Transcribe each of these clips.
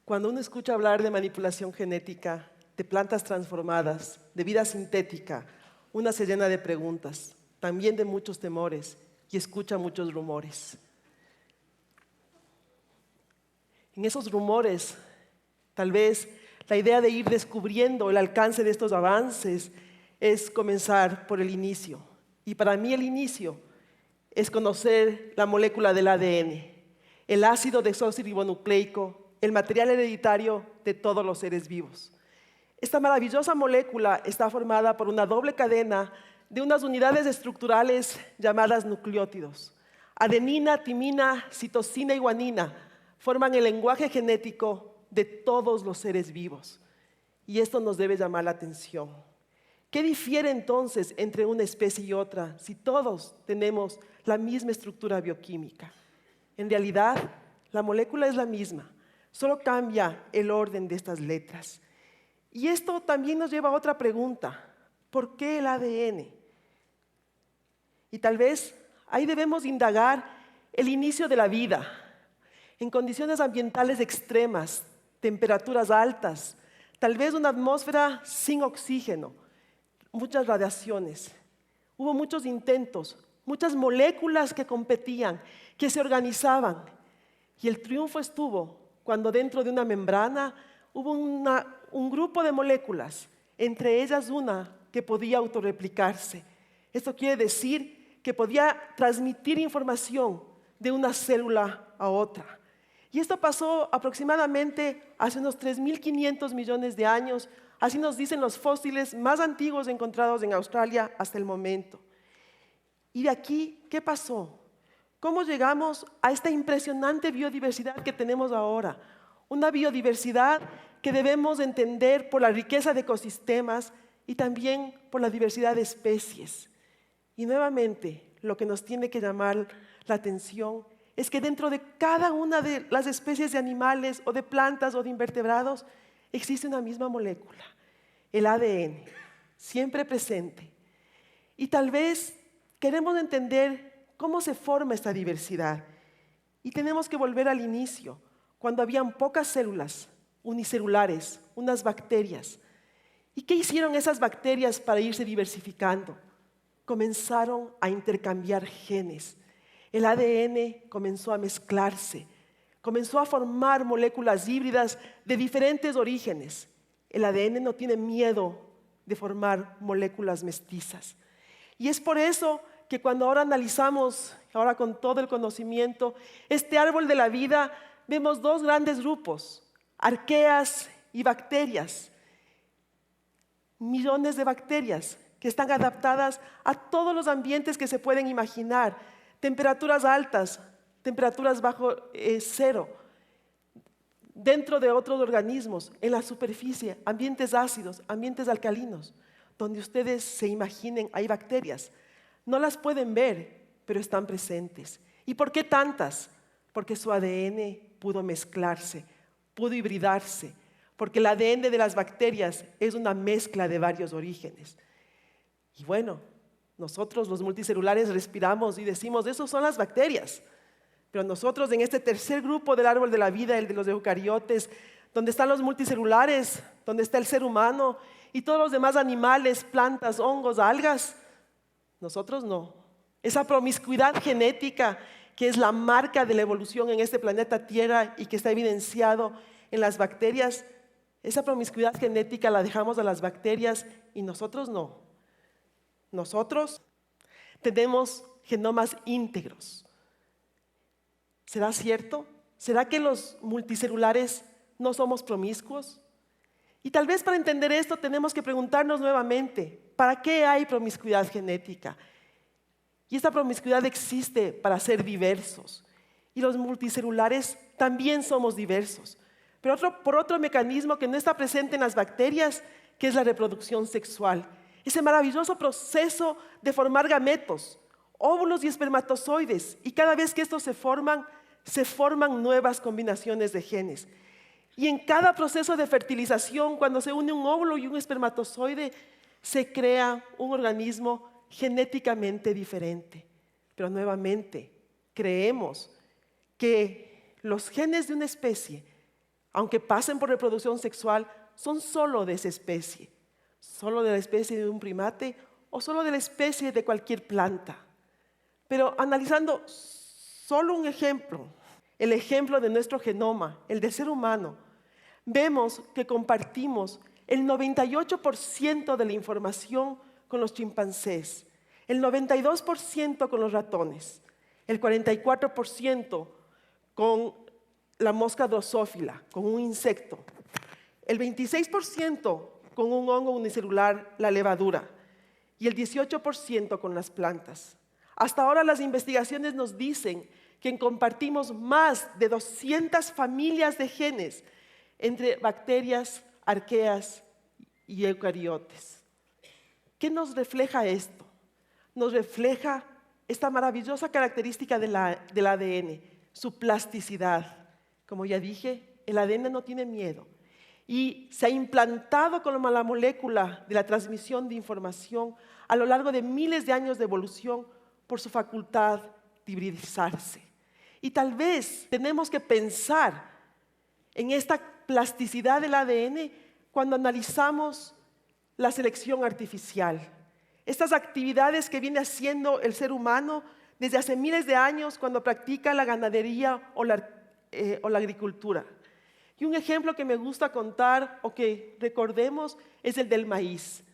Cuando uno escucha hablar de manipulación genética, de plantas transformadas, de vida sintética, una se llena de preguntas, también de muchos temores y escucha muchos rumores. En esos rumores, tal vez la idea de ir descubriendo el alcance de estos avances es comenzar por el inicio. Y para mí el inicio es conocer la molécula del ADN, el ácido desoxirribonucleico, el material hereditario de todos los seres vivos. Esta maravillosa molécula está formada por una doble cadena de unas unidades estructurales llamadas nucleótidos. Adenina, timina, citosina y guanina forman el lenguaje genético de todos los seres vivos. Y esto nos debe llamar la atención. ¿Qué difiere entonces entre una especie y otra si todos tenemos la misma estructura bioquímica? En realidad, la molécula es la misma, solo cambia el orden de estas letras. Y esto también nos lleva a otra pregunta. ¿Por qué el ADN? Y tal vez ahí debemos indagar el inicio de la vida. En condiciones ambientales extremas, temperaturas altas, tal vez una atmósfera sin oxígeno, muchas radiaciones. Hubo muchos intentos, muchas moléculas que competían, que se organizaban. Y el triunfo estuvo cuando dentro de una membrana hubo un grupo de moléculas, entre ellas una que podía autorreplicarse. Esto quiere decir que podía transmitir información de una célula a otra. Y esto pasó aproximadamente hace unos 3.500 millones de años, así nos dicen los fósiles más antiguos encontrados en Australia hasta el momento. Y de aquí, ¿qué pasó? ¿Cómo llegamos a esta impresionante biodiversidad que tenemos ahora? Una biodiversidad que debemos entender por la riqueza de ecosistemas y también por la diversidad de especies. Y nuevamente, lo que nos tiene que llamar la atención es que dentro de cada una de las especies de animales o de plantas o de invertebrados existe una misma molécula, el ADN, siempre presente. Y tal vez queremos entender cómo se forma esta diversidad. Y tenemos que volver al inicio, cuando habían pocas células unicelulares, unas bacterias. ¿Y qué hicieron esas bacterias para irse diversificando? Comenzaron a intercambiar genes. El ADN comenzó a mezclarse, comenzó a formar moléculas híbridas de diferentes orígenes. El ADN no tiene miedo de formar moléculas mestizas. Y es por eso que cuando ahora analizamos, ahora con todo el conocimiento, este árbol de la vida, vemos dos grandes grupos, arqueas y bacterias. Millones de bacterias que están adaptadas a todos los ambientes que se pueden imaginar. Temperaturas altas, temperaturas bajo cero, dentro de otros organismos, en la superficie, ambientes ácidos, ambientes alcalinos, donde ustedes se imaginen hay bacterias. No las pueden ver, pero están presentes. ¿Y por qué tantas? Porque su ADN pudo mezclarse, pudo hibridarse, porque el ADN de las bacterias es una mezcla de varios orígenes. Y bueno, nosotros los multicelulares respiramos y decimos, esos son las bacterias. Pero nosotros en este tercer grupo del árbol de la vida, el de los eucariotes, donde están los multicelulares, donde está el ser humano y todos los demás animales, plantas, hongos, algas, nosotros no. Esa promiscuidad genética que es la marca de la evolución en este planeta Tierra y que está evidenciado en las bacterias, esa promiscuidad genética la dejamos a las bacterias y nosotros no. Nosotros tenemos genomas íntegros. ¿Será cierto? ¿Será que los multicelulares no somos promiscuos? Y tal vez para entender esto tenemos que preguntarnos nuevamente, ¿para qué hay promiscuidad genética? Y esta promiscuidad existe para ser diversos. Y los multicelulares también somos diversos. Pero por otro mecanismo que no está presente en las bacterias, que es la reproducción sexual. Ese maravilloso proceso de formar gametos, óvulos y espermatozoides. Y cada vez que estos se forman nuevas combinaciones de genes. Y en cada proceso de fertilización, cuando se une un óvulo y un espermatozoide, se crea un organismo genéticamente diferente. Pero nuevamente, creemos que los genes de una especie aunque pasen por reproducción sexual, son solo de esa especie, solo de la especie de un primate o solo de la especie de cualquier planta. Pero analizando solo un ejemplo, el ejemplo de nuestro genoma, el del ser humano, vemos que compartimos el 98% de la información con los chimpancés, el 92% con los ratones, el 44% con la mosca drosófila, con un insecto, el 26% con un hongo unicelular, la levadura, y el 18% con las plantas. Hasta ahora las investigaciones nos dicen que compartimos más de 200 familias de genes entre bacterias, arqueas y eucariotes. ¿Qué nos refleja esto? Nos refleja esta maravillosa característica del ADN, su plasticidad. Como ya dije, el ADN no tiene miedo y se ha implantado como la molécula de la transmisión de información a lo largo de miles de años de evolución por su facultad de hibridizarse. Y tal vez tenemos que pensar en esta plasticidad del ADN cuando analizamos la selección artificial. Estas actividades que viene haciendo el ser humano desde hace miles de años cuando practica la ganadería o la agricultura. Y un ejemplo que me gusta contar o que recordemos es el del maíz.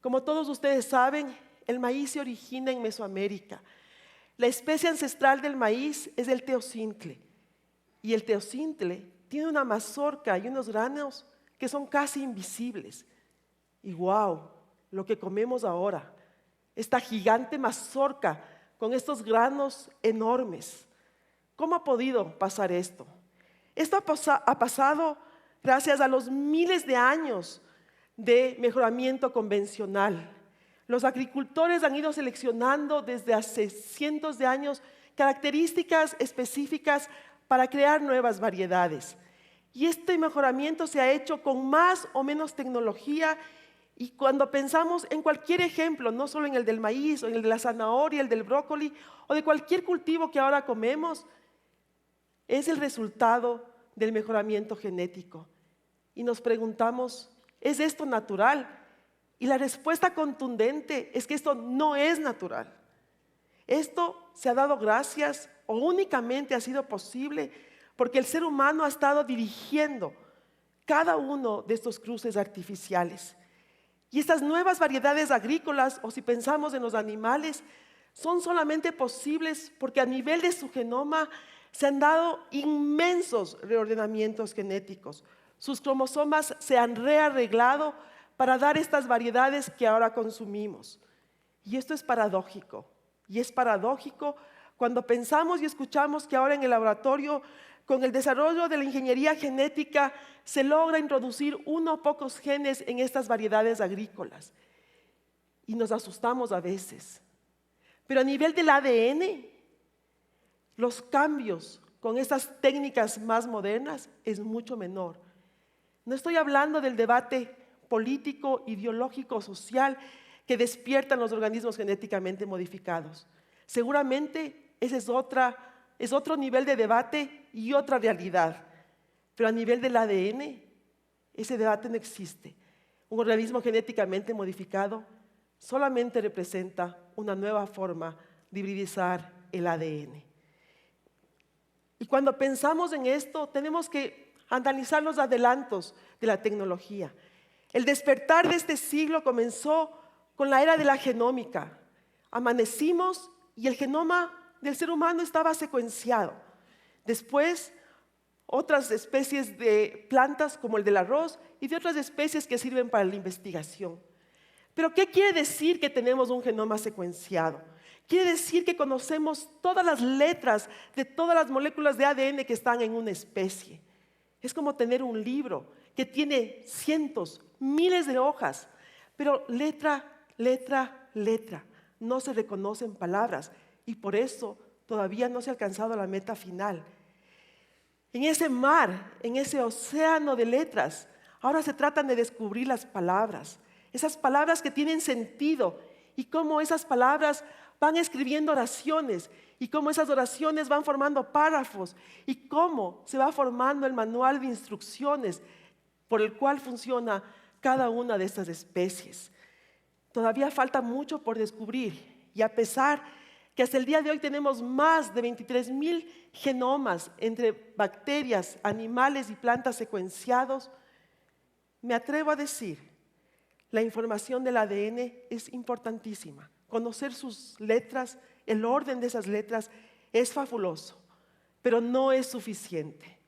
Como todos ustedes saben, el maíz se origina en Mesoamérica. La especie ancestral del maíz es el teocintle. Y el teocintle tiene una mazorca y unos granos que son casi invisibles. Y wow, lo que comemos ahora, esta gigante mazorca con estos granos enormes. ¿Cómo ha podido pasar esto? Esto ha pasado gracias a los miles de años de mejoramiento convencional. Los agricultores han ido seleccionando desde hace cientos de años características específicas para crear nuevas variedades. Y este mejoramiento se ha hecho con más o menos tecnología. Y cuando pensamos en cualquier ejemplo, no solo en el del maíz o en el de la zanahoria, el del brócoli o de cualquier cultivo que ahora comemos, es el resultado del mejoramiento genético. Y nos preguntamos, ¿es esto natural? Y la respuesta contundente es que esto no es natural. Esto se ha dado gracias o únicamente ha sido posible porque el ser humano ha estado dirigiendo cada uno de estos cruces artificiales. Y estas nuevas variedades agrícolas, o si pensamos en los animales, son solamente posibles porque a nivel de su genoma se han dado inmensos reordenamientos genéticos. Sus cromosomas se han rearreglado para dar estas variedades que ahora consumimos. Y esto es paradójico. Y es paradójico cuando pensamos y escuchamos que ahora en el laboratorio, con el desarrollo de la ingeniería genética, se logra introducir uno o pocos genes en estas variedades agrícolas. Y nos asustamos a veces. Pero a nivel del ADN, los cambios con estas técnicas más modernas es mucho menor. No estoy hablando del debate político, ideológico, social que despiertan los organismos genéticamente modificados. Seguramente ese es otro nivel de debate y otra realidad. Pero a nivel del ADN, ese debate no existe. Un organismo genéticamente modificado solamente representa una nueva forma de hibridizar el ADN. Y cuando pensamos en esto, tenemos que analizar los adelantos de la tecnología. El despertar de este siglo comenzó con la era de la genómica. Amanecimos y el genoma del ser humano estaba secuenciado. Después, otras especies de plantas como el del arroz y de otras especies que sirven para la investigación. Pero ¿qué quiere decir que tenemos un genoma secuenciado? Quiere decir que conocemos todas las letras de todas las moléculas de ADN que están en una especie. Es como tener un libro que tiene cientos, miles de hojas, pero letra, letra, letra. No se reconocen palabras y por eso todavía no se ha alcanzado la meta final. En ese mar, en ese océano de letras, ahora se tratan de descubrir las palabras. Esas palabras que tienen sentido y cómo esas palabras van escribiendo oraciones y cómo esas oraciones van formando párrafos y cómo se va formando el manual de instrucciones por el cual funciona cada una de estas especies. Todavía falta mucho por descubrir y a pesar que hasta el día de hoy tenemos más de 23,000 genomas entre bacterias, animales y plantas secuenciados, me atrevo a decir, la información del ADN es importantísima. Conocer sus letras, el orden de esas letras es fabuloso, pero no es suficiente.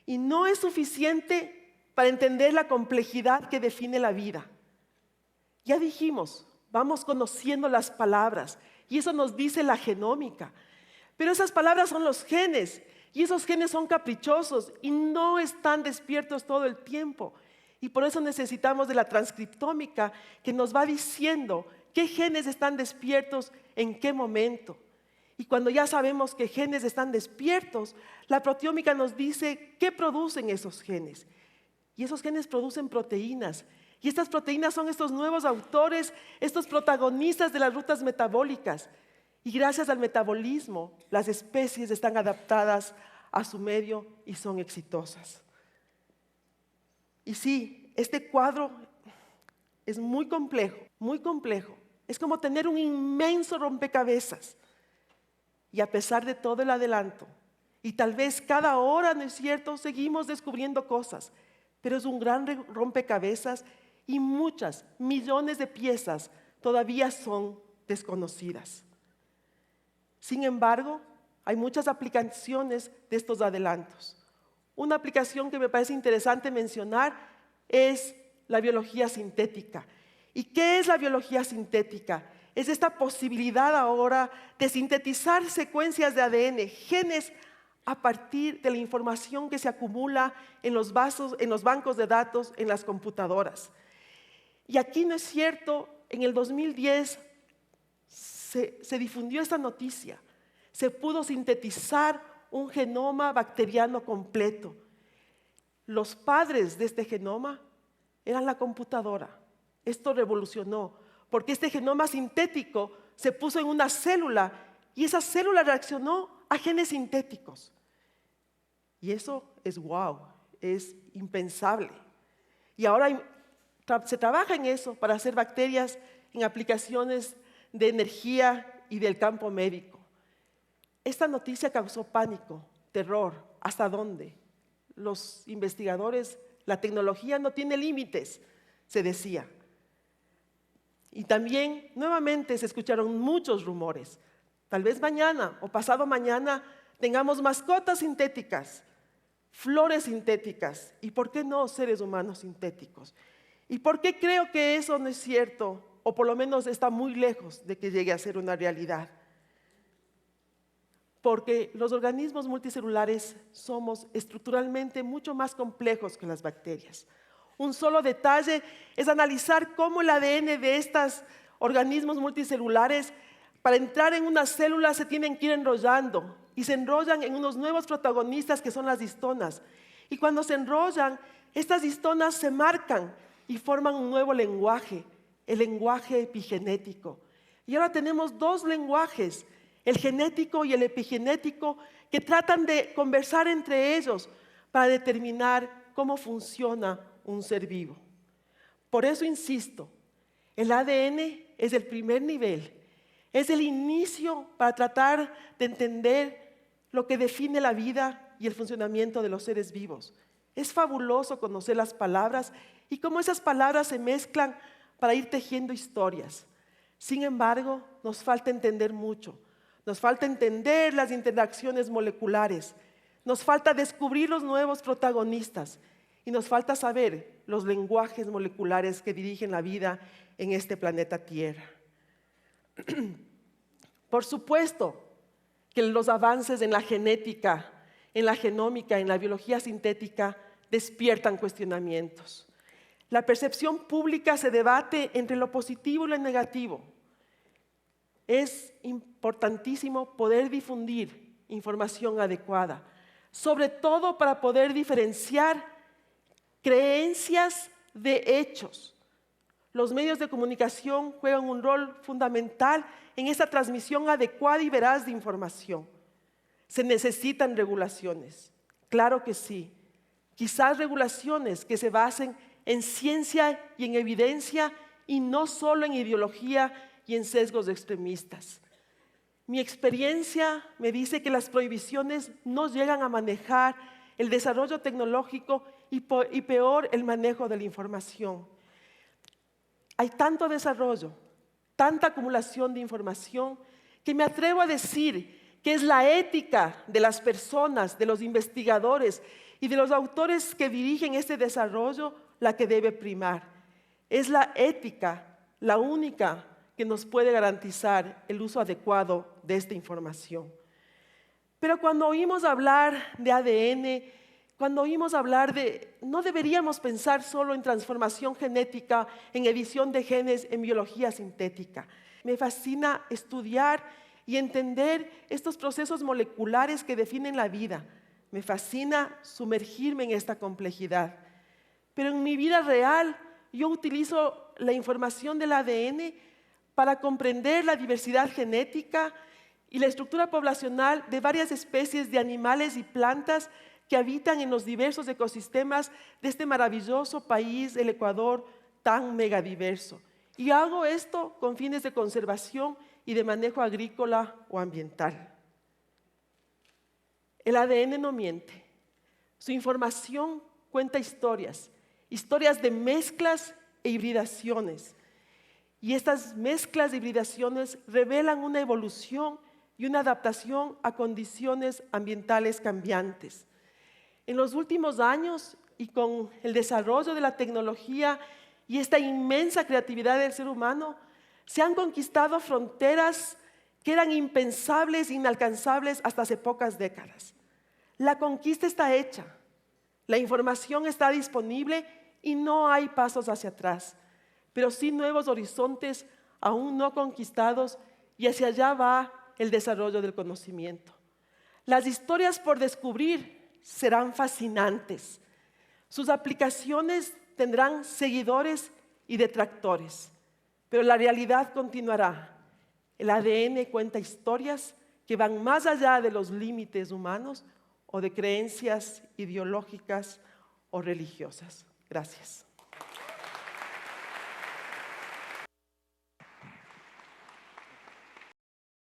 Y no es suficiente para entender la complejidad que define la vida. Ya dijimos, vamos conociendo las palabras y eso nos dice la genómica. Pero esas palabras son los genes y esos genes son caprichosos y no están despiertos todo el tiempo. Y por eso necesitamos de la transcriptómica que nos va diciendo qué genes están despiertos en qué momento. Y cuando ya sabemos qué genes están despiertos, la proteómica nos dice qué producen esos genes. Y esos genes producen proteínas. Y estas proteínas son estos nuevos autores, estos protagonistas de las rutas metabólicas. Y gracias al metabolismo, las especies están adaptadas a su medio y son exitosas. Y sí, este cuadro es muy complejo, muy complejo. Es como tener un inmenso rompecabezas. Y a pesar de todo el adelanto, y tal vez cada hora, ¿no es cierto?, seguimos descubriendo cosas, pero es un gran rompecabezas y muchas, millones de piezas todavía son desconocidas. Sin embargo, hay muchas aplicaciones de estos adelantos. Una aplicación que me parece interesante mencionar es la biología sintética. ¿Y qué es la biología sintética? Es esta posibilidad ahora de sintetizar secuencias de ADN, genes, a partir de la información que se acumula en los bancos de datos, en las computadoras. Y aquí, ¿no es cierto?, en el 2010 se difundió esta noticia. Se pudo sintetizar un genoma bacteriano completo. Los padres de este genoma eran la computadora. Esto revolucionó, porque este genoma sintético se puso en una célula y esa célula reaccionó a genes sintéticos. Y eso es wow, es impensable. Y ahora se trabaja en eso para hacer bacterias en aplicaciones de energía y del campo médico. Esta noticia causó pánico, terror. ¿Hasta dónde? Los investigadores, la tecnología no tiene límites, se decía. Y también, nuevamente, se escucharon muchos rumores. Tal vez mañana o pasado mañana tengamos mascotas sintéticas, flores sintéticas y, ¿por qué no, seres humanos sintéticos? ¿Y por qué creo que eso no es cierto? O por lo menos está muy lejos de que llegue a ser una realidad. Porque los organismos multicelulares somos estructuralmente mucho más complejos que las bacterias. Un solo detalle es analizar cómo el ADN de estos organismos multicelulares, para entrar en una célula, se tienen que ir enrollando y se enrollan en unos nuevos protagonistas que son las histonas. Y cuando se enrollan, estas histonas se marcan y forman un nuevo lenguaje, el lenguaje epigenético. Y ahora tenemos dos lenguajes, el genético y el epigenético, que tratan de conversar entre ellos para determinar cómo funciona un ser vivo. Por eso insisto, el ADN es el primer nivel, es el inicio para tratar de entender lo que define la vida y el funcionamiento de los seres vivos. Es fabuloso conocer las palabras y cómo esas palabras se mezclan para ir tejiendo historias. Sin embargo, nos falta entender mucho. Nos falta entender las interacciones moleculares. Nos falta descubrir los nuevos protagonistas. Y nos falta saber los lenguajes moleculares que dirigen la vida en este planeta Tierra. Por supuesto que los avances en la genética, en la genómica, en la biología sintética despiertan cuestionamientos. La percepción pública se debate entre lo positivo y lo negativo. Es importantísimo poder difundir información adecuada, sobre todo para poder diferenciar creencias de hechos. Los medios de comunicación juegan un rol fundamental en esta transmisión adecuada y veraz de información. Se necesitan regulaciones, claro que sí. Quizás regulaciones que se basen en ciencia y en evidencia y no solo en ideología y en sesgos extremistas. Mi experiencia me dice que las prohibiciones no llegan a manejar el desarrollo tecnológico y peor el manejo de la información. Hay tanto desarrollo, tanta acumulación de información, que me atrevo a decir que es la ética de las personas, de los investigadores y de los autores que dirigen este desarrollo la que debe primar. Es la ética la única que nos puede garantizar el uso adecuado de esta información. Pero cuando oímos hablar de ADN, cuando oímos hablar no deberíamos pensar solo en transformación genética, en edición de genes, en biología sintética. Me fascina estudiar y entender estos procesos moleculares que definen la vida. Me fascina sumergirme en esta complejidad. Pero en mi vida real, yo utilizo la información del ADN para comprender la diversidad genética y la estructura poblacional de varias especies de animales y plantas que habitan en los diversos ecosistemas de este maravilloso país, el Ecuador, tan megadiverso. Y hago esto con fines de conservación y de manejo agrícola o ambiental. El ADN no miente. Su información cuenta historias de mezclas e hibridaciones. Y estas mezclas e hibridaciones revelan una evolución y una adaptación a condiciones ambientales cambiantes. En los últimos años, y con el desarrollo de la tecnología y esta inmensa creatividad del ser humano, se han conquistado fronteras que eran impensables, inalcanzables hasta hace pocas décadas. La conquista está hecha, la información está disponible y no hay pasos hacia atrás, pero sí nuevos horizontes aún no conquistados, y hacia allá va el desarrollo del conocimiento. Las historias por descubrir serán fascinantes. Sus aplicaciones tendrán seguidores y detractores, pero la realidad continuará. El ADN cuenta historias que van más allá de los límites humanos o de creencias ideológicas o religiosas. Gracias.